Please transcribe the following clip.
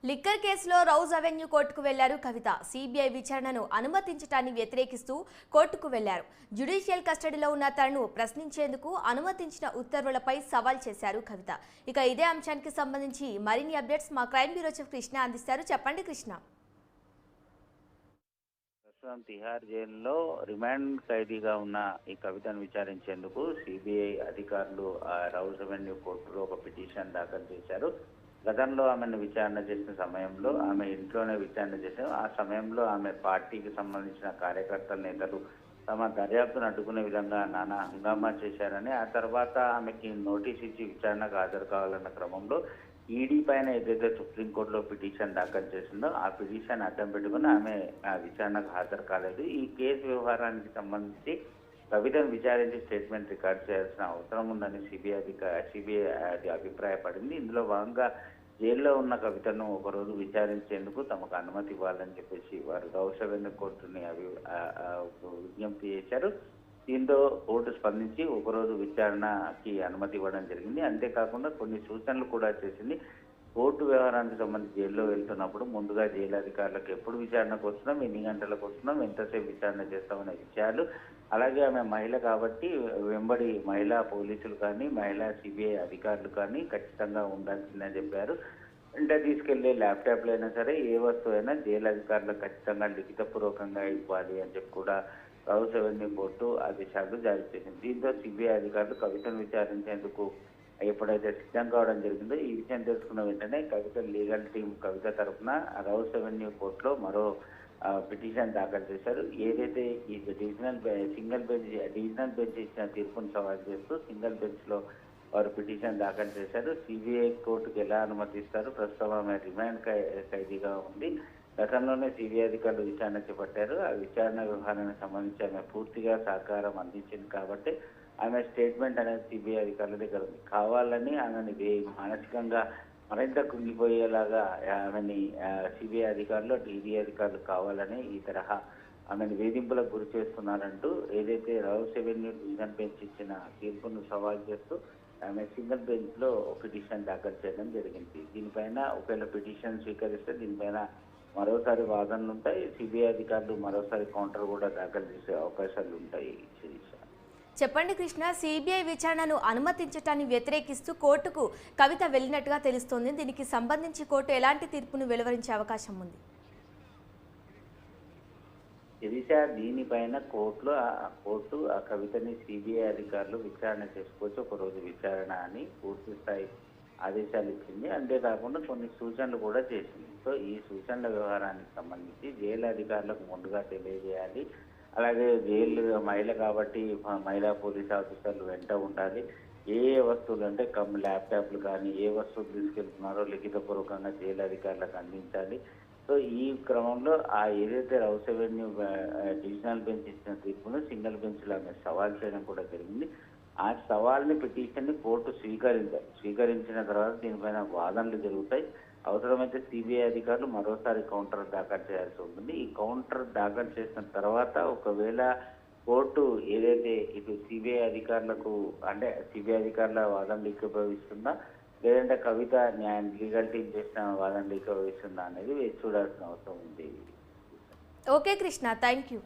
Liquor కేసులో Rouse Avenue కోర్టుకు వెళ్లారు కవిత. సిబిఐ విచారణను అనుమతించడాన్ని వ్యతిరేకిస్తూ కోర్టుకు వెళ్లారు. జ్యుడిషియల్ కస్టడీలో ఉన్న తనను ప్రశ్నించేందుకు అనుమతించిన ఉత్తర్వులపై సవాల్ చేశారు కవిత. ఇక ఇదే అంశానికి సంబంధించి మరిన్ని అప్డేట్స్ మా క్రైమ్ బ్యూరో చీఫ్ కృష్ణ అందిస్తారు. చెప్పండి కృష్ణ. తిహార్ జైల్లో రిమాండ్ ఖైదీగా ఉన్న ఈ కవితను విచారించేందుకు సిబిఐ అధికారులు రౌజ్ అవెన్యూ కోర్టులో ఒక పిటిషన్ దాఖలు చేశారు. గతంలో ఆమెను విచారణ చేసిన సమయంలో ఆమె ఇంట్లోనే విచారణ చేశారు. ఆ సమయంలో ఆమె పార్టీకి సంబంధించిన కార్యకర్తల నేతలు తమ దర్యాప్తును అడ్డుకునే విధంగా నానా హంగామా చేశారని, ఆ తర్వాత ఆమెకి నోటీస్ ఇచ్చి విచారణకు హాజరు కావాలన్న క్రమంలో ఈడీ పైన ఏదైతే సుప్రీంకోర్టులో పిటిషన్ దాఖలు చేసిందో ఆ పిటిషన్ అడ్డం పెట్టుకుని ఆమె విచారణకు హాజరు కాలేదు. ఈ కేసు వ్యవహారానికి సంబంధించి కవితను విచారించి స్టేట్మెంట్ రికార్డ్ చేయాల్సిన అవసరం ఉందని సిబిఐ అభిప్రాయపడింది. ఇందులో భాగంగా జైల్లో ఉన్న కవితను ఒకరోజు విచారించేందుకు తమకు అనుమతి ఇవ్వాలని చెప్పేసి వారు రౌజ్ అవెన్యూ కోర్టుని విజ్ఞప్తి చేశారు. దీంతో కోర్టు స్పందించి ఒకరోజు విచారణకి అనుమతి ఇవ్వడం జరిగింది. అంతేకాకుండా కొన్ని సూచనలు కూడా చేసింది. కోర్టు వ్యవహారానికి సంబంధించి జైల్లో వెళ్తున్నప్పుడు ముందుగా జైలు అధికారులకు ఎప్పుడు విచారణకు వస్తున్నాం, ఎన్ని గంటలకు వస్తున్నాం, ఎంతసేపు విచారణ చేస్తామనే విషయాలు, అలాగే ఆమె మహిళ కాబట్టి వెంబడి మహిళా పోలీసులు కానీ మహిళా సిబిఐ అధికారులు కానీ ఖచ్చితంగా ఉండాల్సిందని చెప్పారు. అంటే తీసుకెళ్లే ల్యాప్టాప్లు అయినా సరే ఏ వస్తువు అయినా జైలు అధికారులకు ఖచ్చితంగా లిఖితపూర్వకంగా ఇవ్వాలి అని చెప్పి కూడా రౌజ్ అవెన్యూ కోర్టు ఆదేశాలు జారీ చేసింది. దీంతో సిబిఐ అధికారులు కవితను విచారించేందుకు ఎప్పుడైతే సిద్ధం కావడం జరిగిందో ఈ విషయం తెలుసుకున్న వెంటనే కవిత లీగల్ టీం కవిత తరఫున రౌజ్ అవెన్యూ కోర్టులో మరో పిటిషన్ దాఖలు చేశారు. ఏదైతే ఈ డివిజనల్ బెంచ్ ఇచ్చిన తీర్పును సవాల్ చేస్తూ సింగిల్ బెంచ్ లో వారు పిటిషన్ దాఖలు చేశారు. సిబిఐ కోర్టుకు ఎలా అనుమతిస్తారు, ప్రస్తుతం ఆమె రిమాండ్ ఖైదీగా ఉంది. గతంలోనే సిబిఐ అధికారులు విచారణ చేపట్టారు. ఆ విచారణ వ్యవహారానికి సంబంధించి ఆమె పూర్తిగా సహకారం అందించింది కాబట్టి ఆమె స్టేట్మెంట్ అనేది సిబిఐ అధికారుల దగ్గర ఉంది. కావాలని ఆమెని మానసికంగా మరింత కుంగిపోయేలాగా ఆమెని సిబిఐ అధికారులు ఈడీ అధికారులు కావాలని ఈ తరహా ఆమెను వేధింపులకు గురి చేస్తున్నారంటూ ఏదైతే రౌజ్ అవెన్యూ డివిజన్ బెంచ్ ఇచ్చిన తీర్పును సవాల్ చేస్తూ ఆమె సింగిల్ బెంచ్ లో పిటిషన్ దాఖలు చేయడం జరిగింది. దీనిపైన ఒకవేళ పిటిషన్ స్వీకరిస్తే దీనిపైన మరోసారి వాదనలు ఉంటాయి. సిబిఐ అధికారులు మరోసారి కౌంటర్ కూడా దాఖలు చేసే అవకాశాలు ఉంటాయి. చెప్పండి కృష్ణ, సిబిఐ విచారణను అనుమతించడాన్ని వ్యతిరేకిస్తూ కోర్టుకు కవిత వెళ్ళినట్టుగా తెలుస్తోంది. దీనికి సంబంధించి కోర్టు ఎలాంటి తీర్పును వెలువరించే అవకాశం ఉంది? దీనిపైన కోర్టు ఆ కవితని సిబిఐ అధికారులు విచారణ చేసుకోవచ్చు, ఒకరోజు విచారణ అని పూర్తి స్థాయి ఆదేశాలు ఇచ్చింది. అంతేకాకుండా కొన్ని సూచనలు కూడా చేసింది. సో ఈ సూచనల వ్యవహారానికి సంబంధించి జైలు అధికారులకు ముందుగా తెలియజేయాలి. అలాగే జైలు మహిళ కాబట్టి మహిళా పోలీస్ ఆఫీసర్లు వెంట ఉండాలి. ఏ వస్తువులు అంటే ల్యాప్టాప్లు కానీ ఏ వస్తువులు తీసుకెళ్తున్నారో లిఖితపూర్వకంగా జైలు అధికారులకు అందించాలి. సో ఈ క్రమంలో ఏదైతే రౌజ్ అవెన్యూ డివిజనల్ బెంచ్ ఇచ్చిన తీర్పును సింగిల్ బెంచ్లో ఆమె సవాల్ చేయడం కూడా జరిగింది. ఆ సవాల్ని పిటిషన్ని కోర్టు స్వీకరించిన తర్వాత దీనిపైన వాదనలు జరుగుతాయి. అవసరమైతే సిబిఐ అధికారులు మరోసారి కౌంటర్ దాఖలు చేయాల్సి ఉంటుంది. ఈ కౌంటర్ దాఖలు చేసిన తర్వాత ఒకవేళ కోర్టు ఏదైతే ఇటు సిబిఐ అధికారులకు అంటే సిబిఐ అధికారుల వాదనలు ఏకీభవిస్తుందా లేదంటే కవిత లీగల్ టీం చేసిన వాదనలు ఏకీభవిస్తుందా అనేది వేచి చూడాల్సిన అవసరం ఉంది. Okay Krishna, thank you.